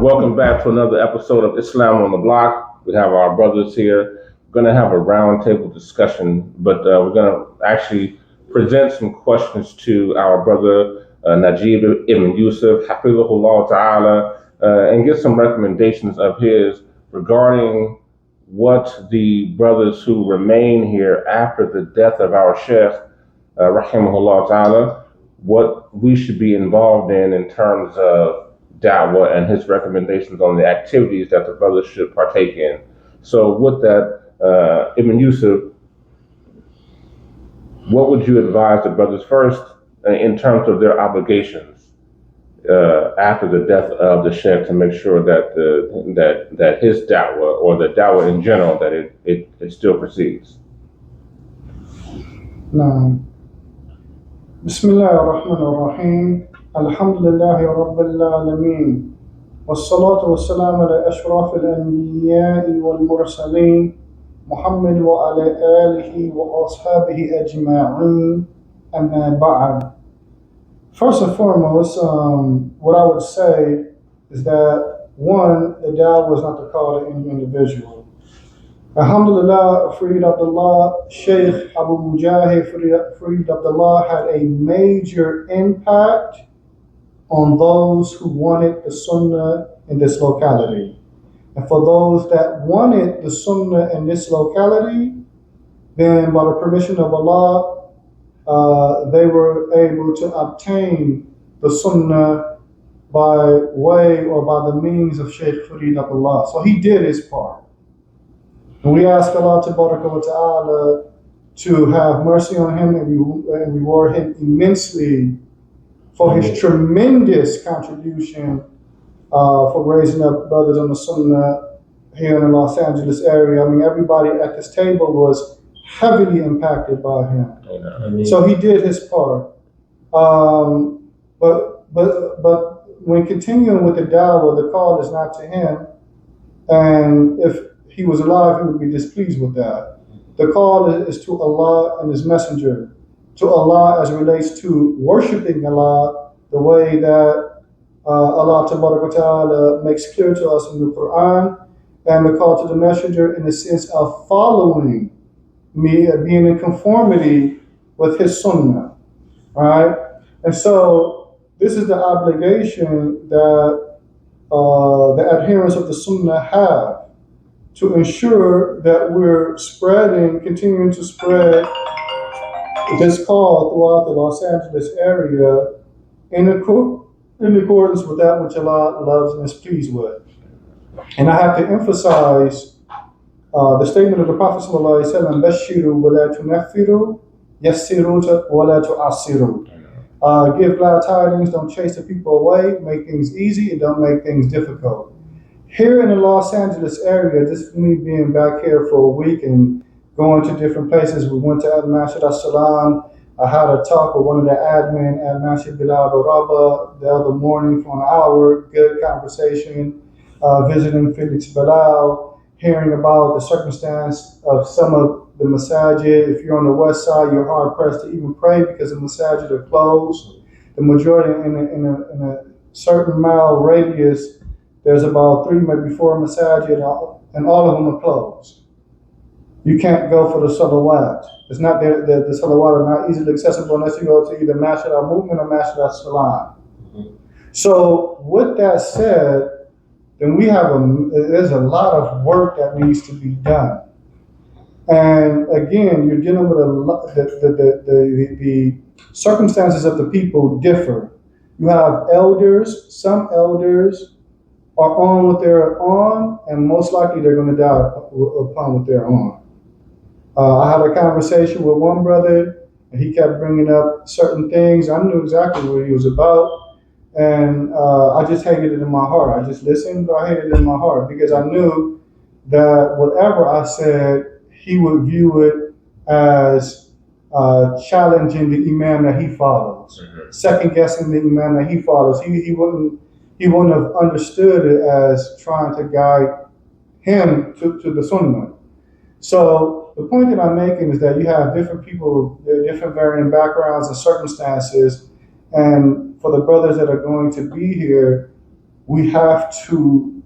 Welcome back to another episode of Islam on the Block. We have our brothers here. We're going to have a roundtable discussion, but we're going to actually present some questions to our brother Najeeb ibn Yusuf, Hafizahullah Ta'ala, and get some recommendations of his regarding what the brothers who remain here after the death of our Sheikh, Rahimahullah Ta'ala, what we should be involved in terms of da'wah and his recommendations on the activities that the brothers should partake in. So with that, Ibn Yusuf, what would you advise the brothers first in terms of their obligations after the death of the Sheikh to make sure that that his da'wah or the da'wah in general that it still proceeds? نعم. بسم الله الرحمن الرحيم. الحمد لله رب العالمين والصلاة والسلام على أشرف الأنبياء والمرسلين محمد وعلى آله وأصحابه أجمعين أما بعد. First and foremost, what I would say is that one, the da'wah was not the call to any individual. Alhamdulillah, Farid Abdullah, Sheikh Abu Mujahid Farid Abdullah had a major impact on those who wanted the Sunnah in this locality. And for those that wanted the Sunnah in this locality, then by the permission of Allah, they were able to obtain the Sunnah by way or by the means of Sheikh Farid Abdullah. So he did his part. And we ask Allah Ta'ala to have mercy on him and reward him immensely for his tremendous contribution for raising up brothers on the Sunnah here in the Los Angeles area. I mean, everybody at this table was heavily impacted by him. So he did his part. But when continuing with the da'wah, the call is not to him. And if he was alive, he would be displeased with that. The call is to Allah and His Messenger, to Allah as it relates to worshiping Allah the way that Allah Ta'ala makes clear to us in the Quran, and the call to the Messenger in the sense of following me, being in conformity with his Sunnah, right? And so this is the obligation that the adherents of the Sunnah have, to ensure that we're continuing to spread this call throughout the Los Angeles area in accordance with that which Allah loves and is pleased with. And I have to emphasize the statement of the Prophet ﷺ, Bashiru wa la tunaffiru, yassiru wa la tu'assiru. Give glad tidings, don't chase the people away, make things easy and don't make things difficult. Here in the Los Angeles area, just me being back here for a week and going to different places, we went to Al-Masjid As-Salam. I had a talk with one of the admin at Masjid Bilal Baraba the other morning for an hour, good conversation, visiting Felix Bilal, hearing about the circumstance of some of the masajid. If you're on the west side, you're hard pressed to even pray because the masajid are closed. The majority in a certain mile radius, there's about 3, maybe 4 masajid, and all of them are closed. You can't go for the salawat. It's not the salawat are not easily accessible unless you go to either Masjid al-Movement or Masjid al-Salam. So with that said, then there's a lot of work that needs to be done. And again, you're dealing with the circumstances of the people differ. You have elders, some elders are on what they're on, and most likely they're going to die upon what they're on. I had a conversation with one brother, and he kept bringing up certain things. I knew exactly what he was about, and I just hated it in my heart. I just listened, but I hated it in my heart because I knew that whatever I said, he would view it as challenging the imam that he follows, second guessing the imam that he follows. He wouldn't have understood it as trying to guide him to the Sunnah. So the point that I'm making is that you have different people, different varying backgrounds and circumstances, and for the brothers that are going to be here, we have to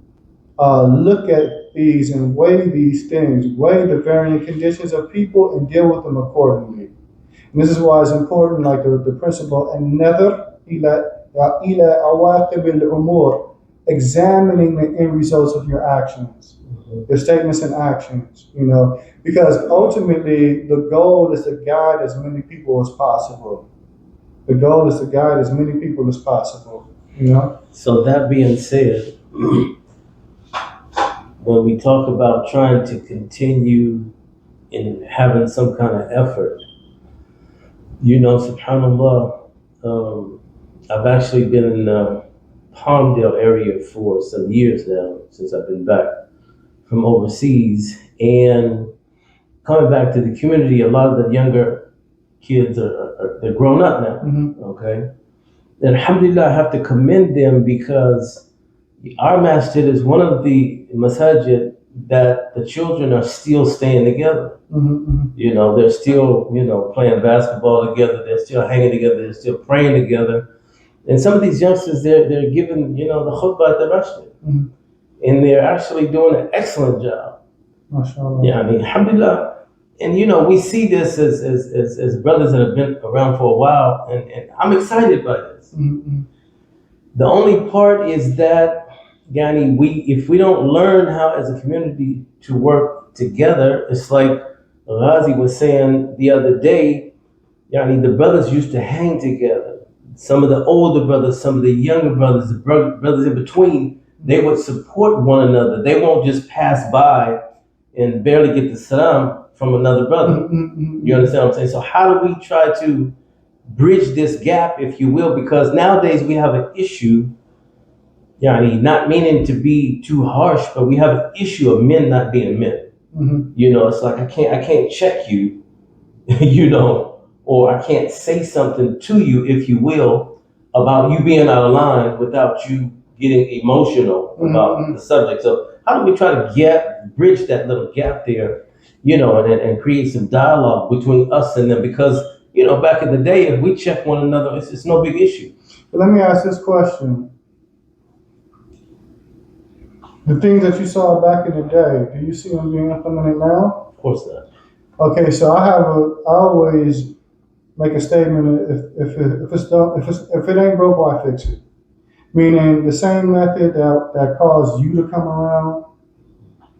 look at these and weigh these things, weigh the varying conditions of people and deal with them accordingly. And this is why it's important, like the principle, and nether ila awaqib al-umur, examining the end results of your actions, your statements and actions, because ultimately the goal is to guide as many people as possible. The goal is to guide as many people as possible. So that being said, when we talk about trying to continue in having some kind of effort, subhanAllah, I've actually been in the Palmdale area for some years now, since I've been back from overseas. And coming back to the community, a lot of the younger kids they're grown up now, okay? And alhamdulillah, I have to commend them because our masjid is one of the masajid that the children are still staying together. They're still, playing basketball together. They're still hanging together. They're still praying together. And some of these youngsters, they're given, the khutbah at the masjid. And they're actually doing an excellent job. MashaAllah. Yeah, alhamdulillah. And we see this as brothers that have been around for a while, and I'm excited by this. The only part is that, Yani, if we don't learn how as a community to work together, it's like Ghazi was saying the other day, Yani, the brothers used to hang together. Some of the older brothers, some of the younger brothers, the brothers in between, they would support one another. They won't just pass by and barely get the salam from another brother. You understand what I'm saying? So how do we try to bridge this gap, if you will? Because nowadays we have an issue, Yani, not meaning to be too harsh, but we have an issue of men not being men. It's like I can't check you, or I can't say something to you, if you will, about you being out of line without you getting emotional about the subject. So how do we try to bridge that little gap there, and create some dialogue between us and them? Because, back in the day, if we check one another, it's no big issue. But let me ask this question. The things that you saw back in the day, do you see them being implemented now? Of course not. Okay, so I always make a statement: if it ain't broke, why fix it? Meaning the same method that caused you to come around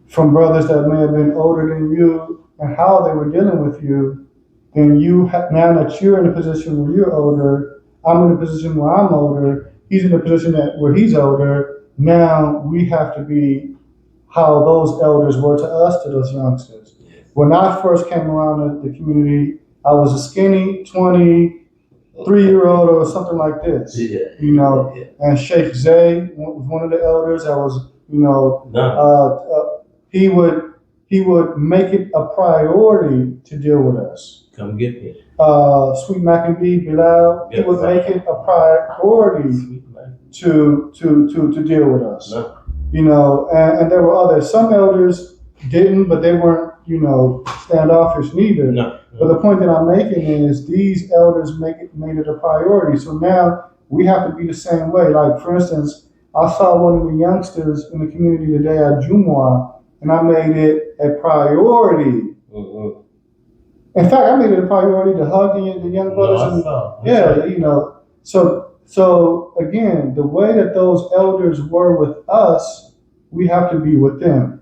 from brothers that may have been older than you and how they were dealing with you, then now that you're in a position where you're older, I'm in a position where I'm older, he's in a position where he's older. Now we have to be how those elders were to us, to those youngsters. When I first came around the community, I was a skinny 23-year-old or something like this. And Sheikh Zay was one of the elders that was, he would make it a priority to deal with us. Come get me. Sweet Maccabee, Bilal, he would make it a priority to deal with us. And there were others. Some elders didn't, but they weren't, standoffish neither. But the point that I'm making is these elders made it a priority. So now we have to be the same way. Like, for instance, I saw one of the youngsters in the community today at Jumu'ah, and I made it a priority. In fact, I made it a priority to hug the young brothers. So again, the way that those elders were with us, we have to be with them.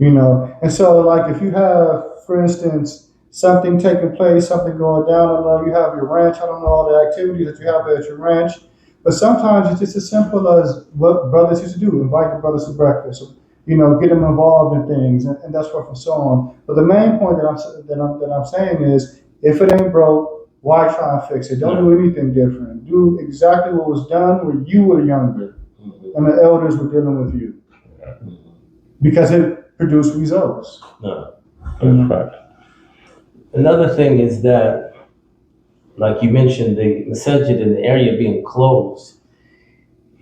And so, like, if you have, for instance, something taking place, something going down, I don't know, you have your ranch, I don't know all the activities that you have at your ranch, but sometimes it's just as simple as what brothers used to do: invite the brothers to breakfast, get them involved in things, and that's forth and so on. But the main point that I'm saying is, if it ain't broke, why try and fix it? Don't do anything different. Do exactly what was done when you were younger and the elders were dealing with you, because it produced results. That's right. Another thing is that, like you mentioned, the masajid in the area being closed.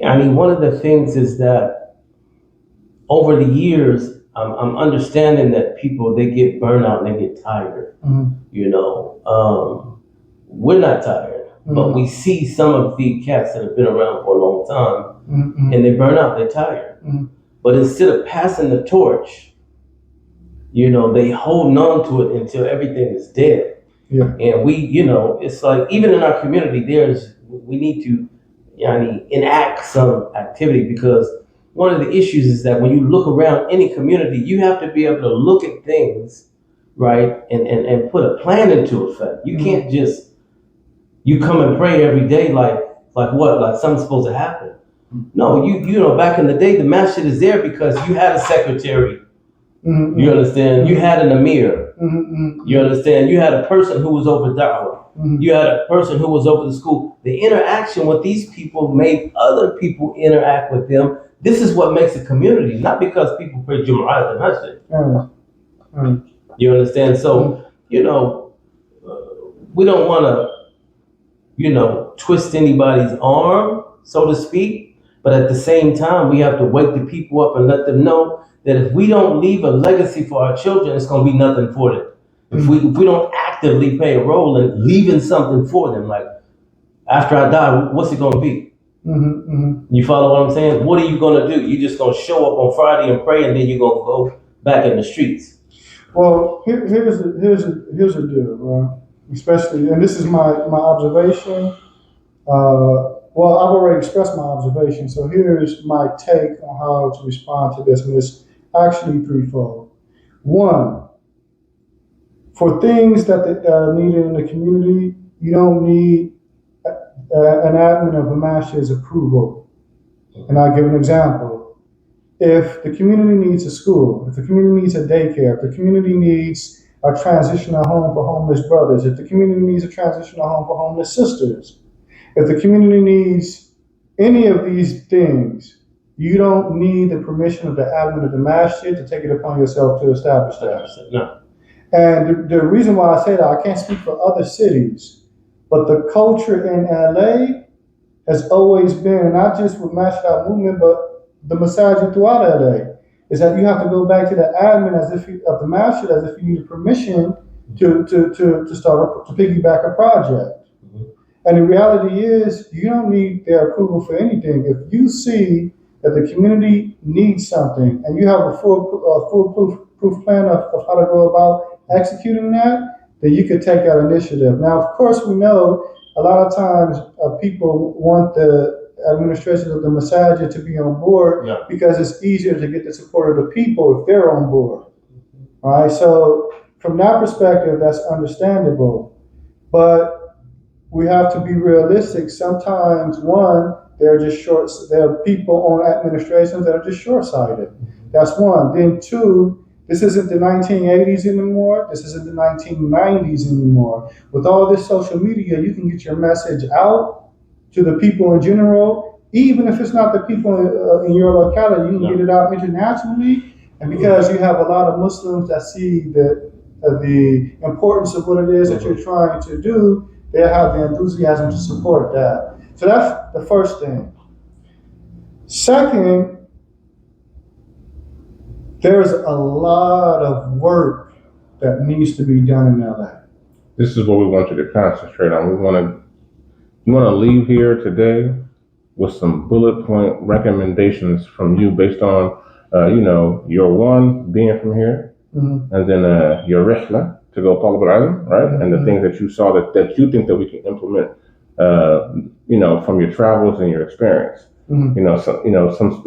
I mean, one of the things is that over the years, I'm understanding that people, they get burnout and they get tired. We're not tired, but we see some of the cats that have been around for a long time, Mm-hmm. and they burn out, they're tired. Mm-hmm. But instead of passing the torch, they holding on to it until everything is dead. Yeah. And it's like even in our community, we need to enact some activity, because one of the issues is that when you look around any community, you have to be able to look at things, right, and put a plan into effect. You can't just you come and pray every day like something's supposed to happen. No, back in the day, the masjid is there because you had a secretary. Mm-hmm. You understand? You had an amir. Mm-hmm. You understand? You had a person who was over da'wah. Mm-hmm. You had a person who was over the school. The interaction with these people made other people interact with them. This is what makes a community, not because people pray Jumu'ah at the masjid. Mm-hmm. You understand? So, we don't want to, twist anybody's arm, so to speak. But at the same time, we have to wake the people up and let them know that if we don't leave a legacy for our children, it's going to be nothing for them. If we don't actively play a role in leaving something for them, like after I die, what's it going to be? Mm-hmm. You follow what I'm saying? What are you going to do? You're just going to show up on Friday and pray, and then you're going to go back in the streets. Well, here's a deal, right? Especially, and this is my observation. Well, I've already expressed my observation, so here's my take on how to respond to this, and it's actually threefold. One, for things that are needed in the community, you don't need an admin of a masjid's approval. And I'll give an example. If the community needs a school, if the community needs a daycare, if the community needs a transitional home for homeless brothers, if the community needs a transitional home for homeless sisters, if the community needs any of these things, you don't need the permission of the admin of the masjid to take it upon yourself to establish that. No. And the reason why I say that, I can't speak for other cities, but the culture in LA has always been, not just with Masjid movement, but the masajid throughout LA, is that you have to go back to the admin of the masjid as if you need permission to start to piggyback a project. And the reality is, you don't need their approval for anything. If you see that the community needs something and you have a foolproof plan of how to go about executing that, then you could take that initiative. Now, of course, we know a lot of times people want the administration of the masajid to be on board because it's easier to get the support of the people if they're on board. All right? So from that perspective, that's understandable. But we have to be realistic. Sometimes, one, there are people on administrations that are just short-sighted. That's one. Then two, this isn't the 1980s anymore. This isn't the 1990s anymore. With all this social media, you can get your message out to the people in general. Even if it's not the people in your locality, you can get it out internationally. And because you have a lot of Muslims that see the importance of what it is that you're trying to do, they have the enthusiasm to support that. So that's the first thing. Second, there's a lot of work that needs to be done in LA. This is what we want you to concentrate on. We want to leave here today with some bullet point recommendations from you based on, your one, being from here, and then your rihla, to go talib al-ilm, right? And the things that you saw that you think that we can implement, from your travels and your experience. Some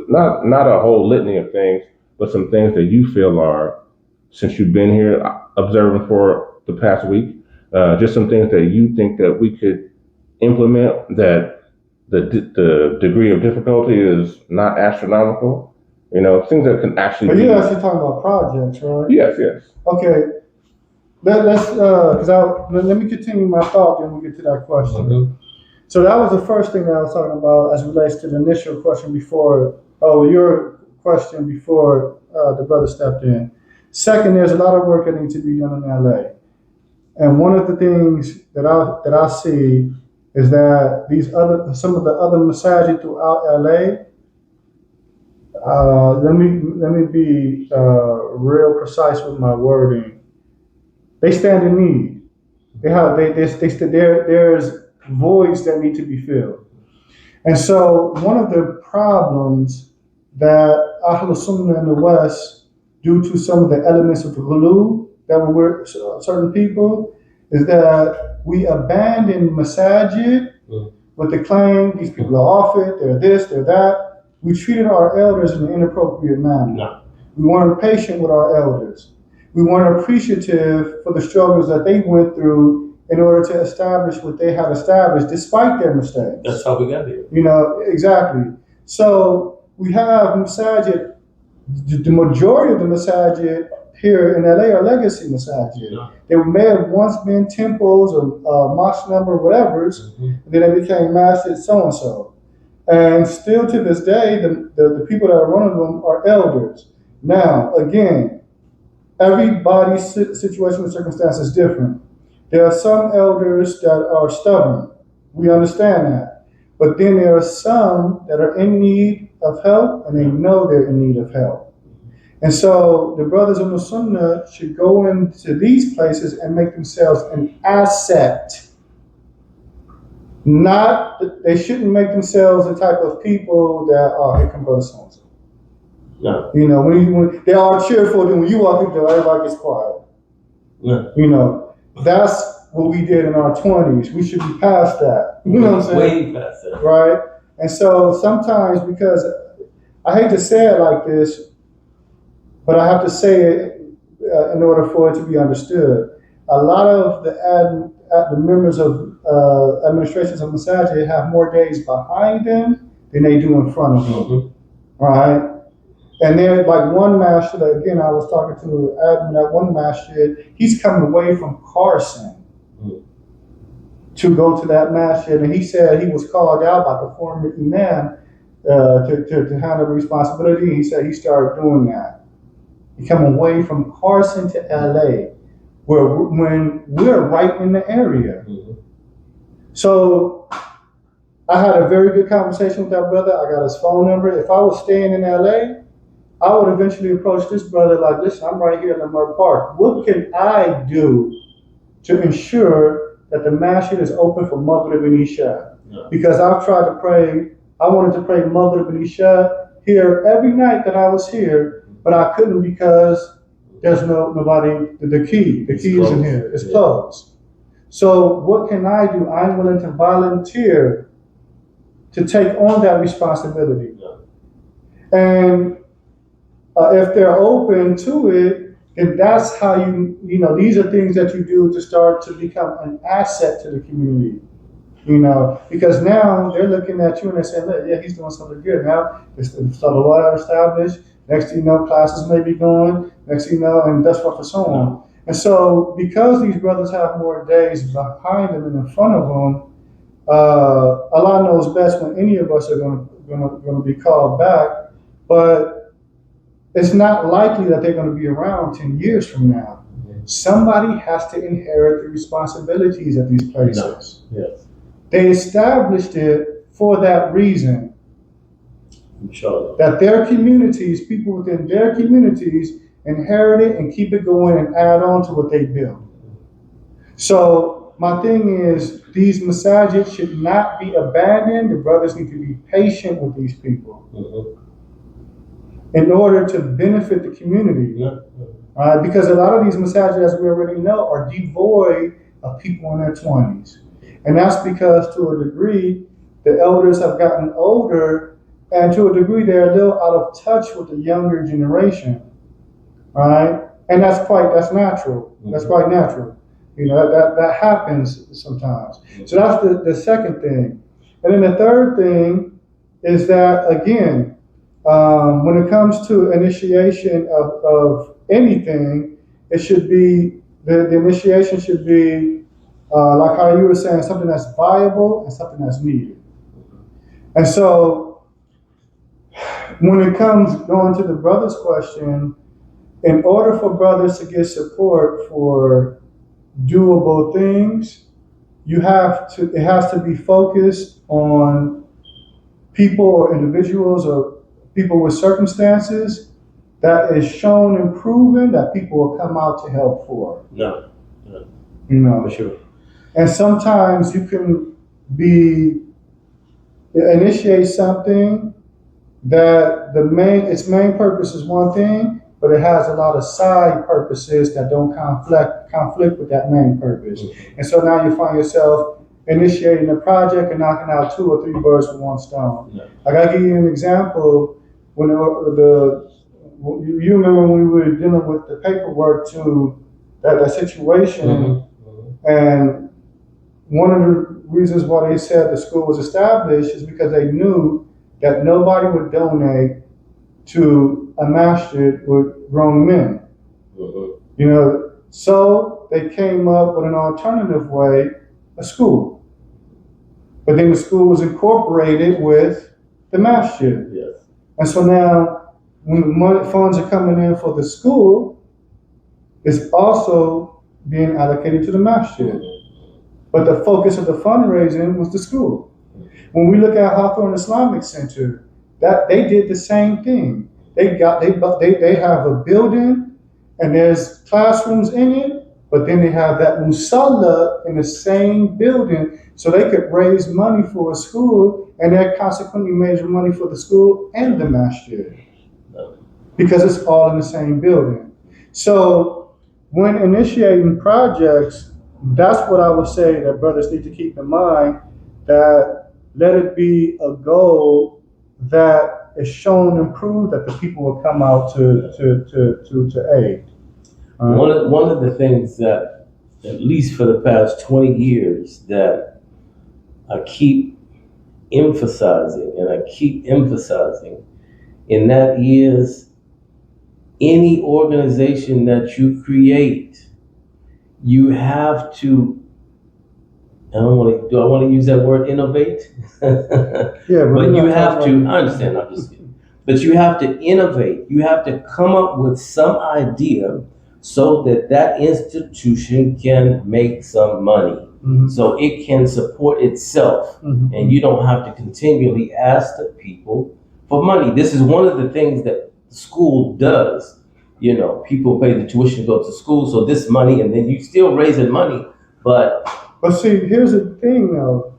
not a whole litany of things, but some things that you feel are, since you've been here observing for the past week, just some things that you think that we could implement, that the degree of difficulty is not astronomical. Things that can actually. But you're actually talking about projects, right? Yes. Okay. Let me continue my thought, then we'll get to that question. Mm-hmm. So that was the first thing that I was talking about as it relates to the initial question your question before the brother stepped in. Second, there's a lot of work that needs to be done in LA. And one of the things that I see is that some of the other masajid throughout LA, let me be real precise with my wording. They stand in need. There's voids that need to be filled. And so one of the problems that Ahl Sunnah in the West, due to some of the elements of the ghulu that were with certain people, is that we abandon masajid with the claim these people are off it, they're this, they're that. We treated our elders in an inappropriate manner. No. We weren't patient with our elders. We weren't appreciative for the struggles that they went through in order to establish what they had established despite their mistakes. That's how we got here. You know, exactly. So we have masajid, the majority of the masajid here in LA are legacy masajid. Yeah. They may have once been temples or mosque number whatever's, and then they became masjid so-and-so. And still to this day, the people that are running them are elders. Now, again, everybody's situation and circumstance is different. There are some elders that are stubborn. We understand that. But then there are some that are in need of help, and they know they're in need of help. And so the brothers of the Sunnah should go into these places and make themselves an asset. They shouldn't make themselves the type of people that are, here come brother so-and-so. No. You know, when they are cheerful, then when you walk into everybody gets quiet. No. You know, that's what we did in our 20s. We should be past that. You know what I'm saying? Way past that. Right? And so sometimes, because I hate to say it like this, but I have to say it in order for it to be understood. A lot of the members of administrations of masajid have more days behind them than they do in front of them. Right? And then, like one masjid, again, I was talking to the admin at one masjid, he's coming away from Carson to go to that masjid, and he said he was called out by the former imam to handle the responsibility. He said he started doing that. He come away from Carson to LA, when we're right in the area. So I had a very good conversation with that brother. I got his phone number. If I was staying in LA, I would eventually approach this brother like, listen, I'm right here in Lamar Park. What can I do to ensure that the masjid is open for Maghrib and Isha? Yeah. Because I've tried to pray, I wanted to pray Maghrib and Isha here every night that I was here, but I couldn't because there's nobody, the key isn't here, it's closed. So what can I do? I'm willing to volunteer to take on that responsibility. Yeah. And if they're open to it, then that's how these are things that you do to start to become an asset to the community. Because now they're looking at you and they're saying, look, yeah, he's doing something good. Now it's the salawat established. Next thing you know, classes may be going. Next thing you know, and that's what for so on. And so because these brothers have more days behind them and in front of them, Allah knows best when any of us are going to be called back. But it's not likely that they're going to be around 10 years from now. Somebody has to inherit the responsibilities of these places. No. Yes. They established it for that reason. Sure. That their communities, people within their communities, inherit it and keep it going and add on to what they build. So my thing is, these masajid should not be abandoned. The brothers need to be patient with these people. In order to benefit the community. Because a lot of these masajid, as we already know, are devoid of people in their 20s. And that's because, to a degree, the elders have gotten older, and to a degree, they're a little out of touch with the younger generation. Right? And that's natural. That's quite natural. That happens sometimes. So that's the second thing. And then the third thing is that, again, when it comes to initiation of anything, it should be, the initiation should be, like how you were saying, something that's viable and something that's needed. And so when it comes going to the brother's question, in order for brothers to get support for doable things, it has to be focused on people or individuals or people with circumstances that is shown and proven that people will come out to help for. No. For sure. And sometimes you can initiate something that its main purpose is one thing, but it has a lot of side purposes that don't conflict with that main purpose. And so now you find yourself initiating a project and knocking out 2 or 3 birds with one stone. Yeah. Like I give you an example. When you remember when we were dealing with the paperwork to that situation, and one of the reasons why they said the school was established is because they knew that nobody would donate to a masjid with grown men. You know, so they came up with an alternative way, a school. But then the school was incorporated with the masjid. Yes. And so now, when the funds are coming in for the school, it's also being allocated to the masjid. But the focus of the fundraising was the school. When we look at Hawthorne Islamic Center, that they did the same thing. They have a building and there's classrooms in it, but then they have that musalla in the same building, so they could raise money for a school, and that consequently made money for the school and the masjid, because it's all in the same building. So when initiating projects, that's what I would say that brothers need to keep in mind, that let it be a goal that is shown and proved that the people will come out to aid. One of the things that, at least for the past 20 years, that I keep emphasizing, and that is any organization that you create, you have to, do I want to use that word, innovate? Yeah, but you have to, I understand, but you have to innovate. You have to come up with some idea so that institution can make some money, so it can support itself, and you don't have to continually ask the people for money. This is one of the things that the school does. You know, people pay the tuition to go to school, so this money, and then you still raising money, But see, here's the thing though.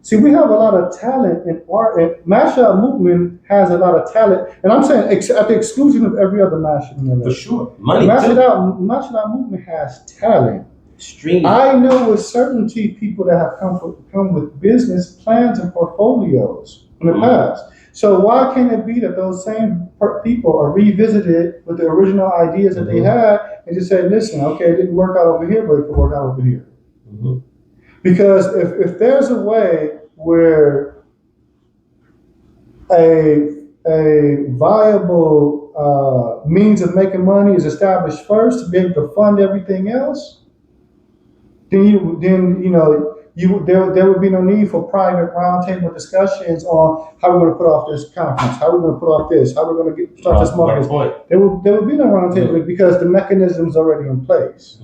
See, we have a lot of talent in art, and Mashallah movement has a lot of talent, and I'm saying at the exclusion of every other Mashallah. For sure, money Mashallah movement has talent. Extreme. I know with certainty people that have come with business plans and portfolios in the past. So why can't it be that those same people are revisited with the original ideas that they had and just say, listen, okay, it didn't work out over here, but it could work out over here. Because if there's a way where a viable means of making money is established first to be able to fund everything else, then there would be no need for private roundtable discussions on how we're going to put off this conference, how we're going to put off this, how we're going to start this market. There would be no roundtable because the mechanism's already in place.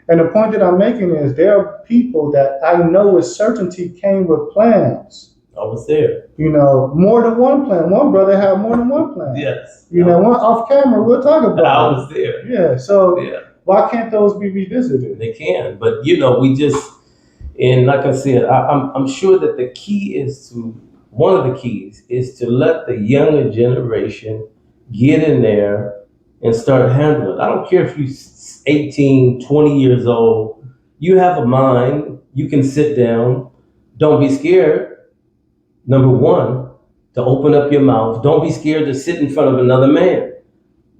And the point that I'm making is there are people that I know with certainty came with plans. I was there. More than one plan. One brother had more than one plan. Yes. One off camera, we'll talk about it. I was there. Yeah. So why can't those be revisited? They can, but we just, and like I said, I'm sure that one of the keys is to let the younger generation get in there and start handling it. I don't care if you're 18, 20 years old, you have a mind, you can sit down, don't be scared, number one, to open up your mouth. Don't be scared to sit in front of another man.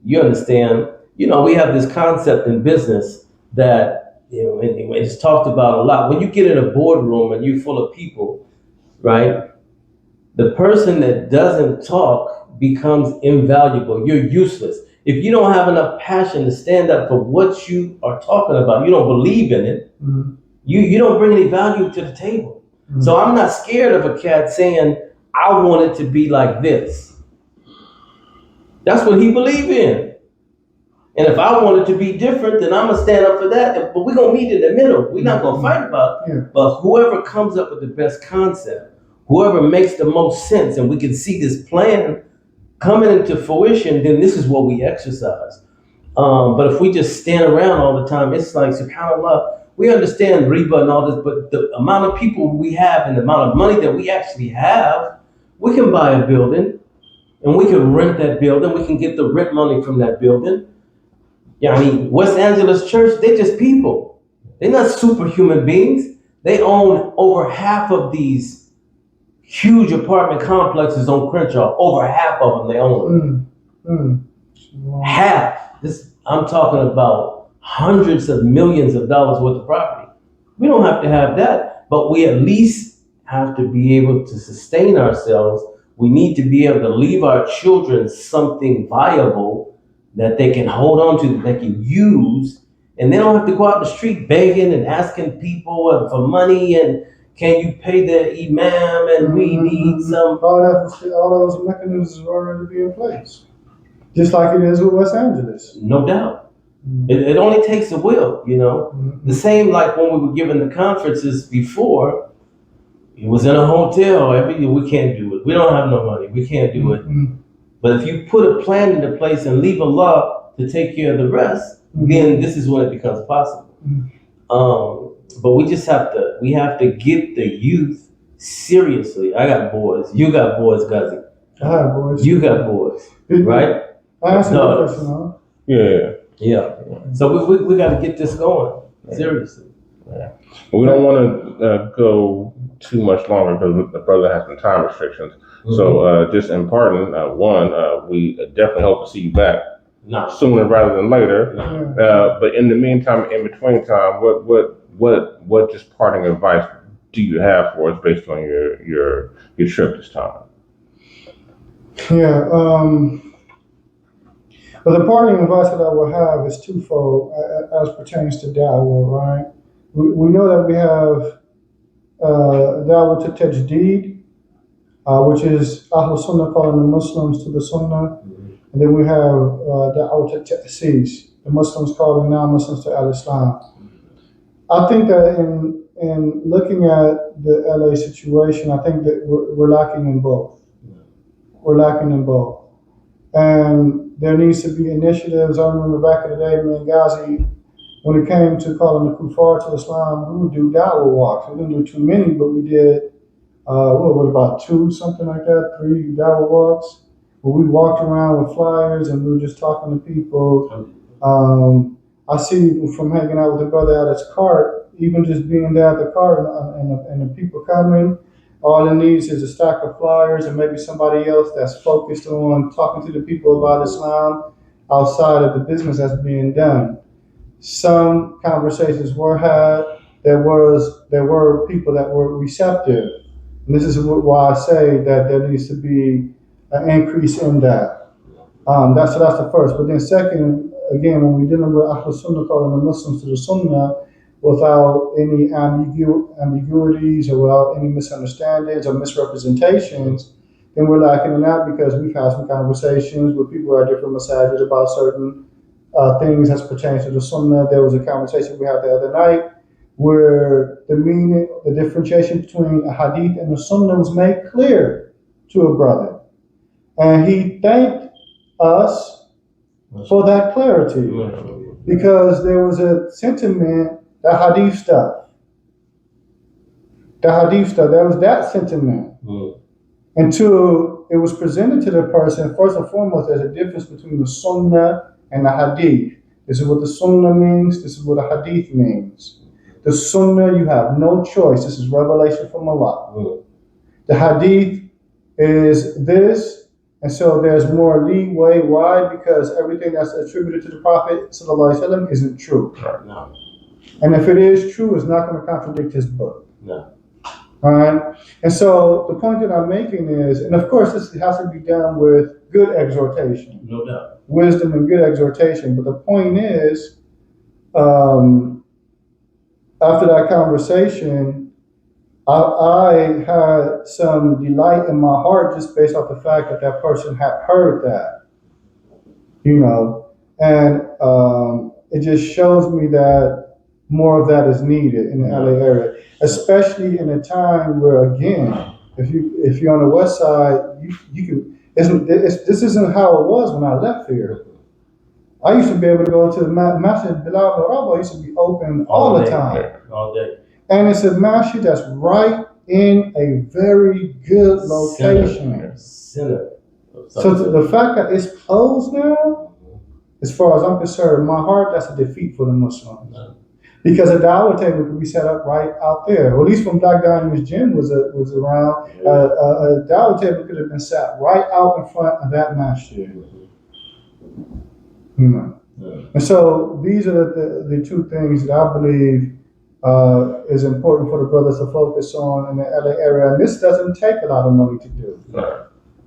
You understand? We have this concept in business that, and it's talked about a lot. When you get in a boardroom and you're full of people, right? The person that doesn't talk becomes invaluable. You're useless. If you don't have enough passion to stand up for what you are talking about, you don't believe in it, you don't bring any value to the table. So I'm not scared of a cat saying, I want it to be like this. That's what he believes in. And if I want it to be different, then I'm going to stand up for that. But we're going to meet in the middle. We're not going to fight about it. But whoever comes up with the best concept, whoever makes the most sense, and we can see this plan coming into fruition, then this is what we exercise. But if we just stand around all the time, it's like, subhanAllah, we understand riba and all this, but the amount of people we have and the amount of money that we actually have, we can buy a building and we can rent that building. We can get the rent money from that building. Yeah, I mean, West Angeles Church, they're just people. They're not superhuman beings. They own over half of these huge apartment complexes on Crenshaw. Over half of them they own. Half. This, I'm talking about hundreds of millions of dollars worth of property. We don't have to have that, but we at least have to be able to sustain ourselves. We need to be able to leave our children something viable that they can hold on to, that they can use, and they don't have to go out the street begging and asking people for money and can you pay the imam and we need some. All those mechanisms are already be in place, just like it is with West Angeles. No doubt. It only takes a will, you know. The same like when we were giving the conferences before. It was in a hotel every year. We can't do it. We don't have no money. We can't do it. But if you put a plan into place and leave Allah to take care of the rest, then this is when it becomes possible. But we just have to get the youth seriously. I got boys. You got boys, Ghazi. I have boys. You got boys, right? I answered the question, huh? Yeah. So we got to get this going seriously. Yeah. We don't want to go too much longer because the brother has some time restrictions. So just in parting, we definitely hope to see you back sooner rather than later. But in the meantime, in between time, what just parting advice do you have for us based on your trip this time? Yeah. But the parting advice that I will have is twofold as pertains to da'wah, right? We know that we have da'wah to tajdeed, which is Ahl Sunnah calling the Muslims to the Sunnah. And then we have da'wah to ta'sis, the Muslims calling non-Muslims to al-Islam. I think that in looking at the LA situation, I think that we're lacking in both. We're lacking in both. And there needs to be initiatives. I remember back in the day, me and Ghazi, when it came to calling the kuffar to Islam, we would do da'wah walks. We didn't do too many, but we did, about 2, something like that, 3 da'wah walks, where we walked around with flyers and we were just talking to people. I see from hanging out with the brother at his cart, even just being there at the cart and the people coming, all it needs is a stack of flyers and maybe somebody else that's focused on talking to the people about Islam outside of the business that's being done. Some conversations were had. There were people that were receptive. And this is why I say that there needs to be an increase in that. That's the first. But then second, again, when we're dealing with Ahl Sunnah calling the Muslims to the Sunnah without any ambiguities or without any misunderstandings or misrepresentations, then we're lacking in that because we've had some conversations with people at different massages about certain things as pertains to the Sunnah. There was a conversation we had the other night where the meaning, the differentiation between a hadith and a Sunnah was made clear to a brother. And he thanked us for that clarity because there was a sentiment, the hadith stuff, there was that sentiment. Until it was presented to the person, first and foremost, there's a difference between the Sunnah and the hadith. This is what the Sunnah means, this is what the hadith means. The Sunnah, you have no choice. This is revelation from Allah. The hadith is this, and so there's more leeway. Why? Because everything that's attributed to the Prophet ﷺ isn't true. No. And if it is true, it's not going to contradict his book. No. All right? And so the point that I'm making is, and of course this has to be done with good exhortation. No doubt. Wisdom and good exhortation. But the point is, after that conversation, I had some delight in my heart just based off the fact that that person had heard that, and it just shows me that more of that is needed in the LA area, especially in a time where, again, if you're on the west side, you can. This isn't how it was when I left here. I used to be able to go to the masjid Bilal Baraba. Used to be open all the time. All day. And it's a masjid that's right in a very good location. Center. So the fact that it's closed now, as far as I'm concerned, in my heart, that's a defeat for the Muslims. Because a dawah table could be set up right out there, or at least when Black Diamond's gym was around, a dawah table could have been set right out in front of that masjid. You know. And so these are the two things that I believe is important for the brothers to focus on in the LA area. And this doesn't take a lot of money to do.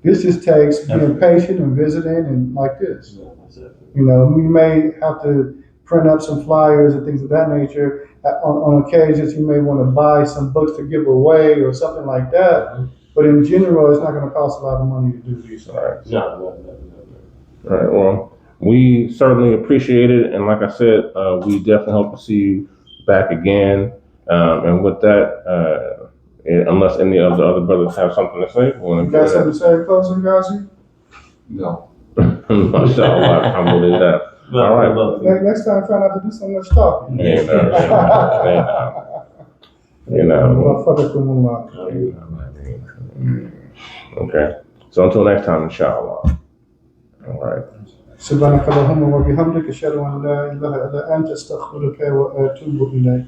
This just takes being patient and visiting and like this. You know, we may have to print up some flyers and things of that nature. On occasions, you may want to buy some books to give away or something like that. But in general, it's not going to cost a lot of money to do these things. All right. Well, we certainly appreciate it, and like I said, we definitely hope to see you back again. And with that, unless any of the other brothers have something to say, You got something to say, closing, Gazi? No. Mashallah, alhamdulillah. All right. Next time, try not to do so much talking. Okay. So until next time, inshallah. All right. سبحانك اللهم وبحمدك أشهد أن لا إله إلا أنت أستغفرك وأتوب إليك.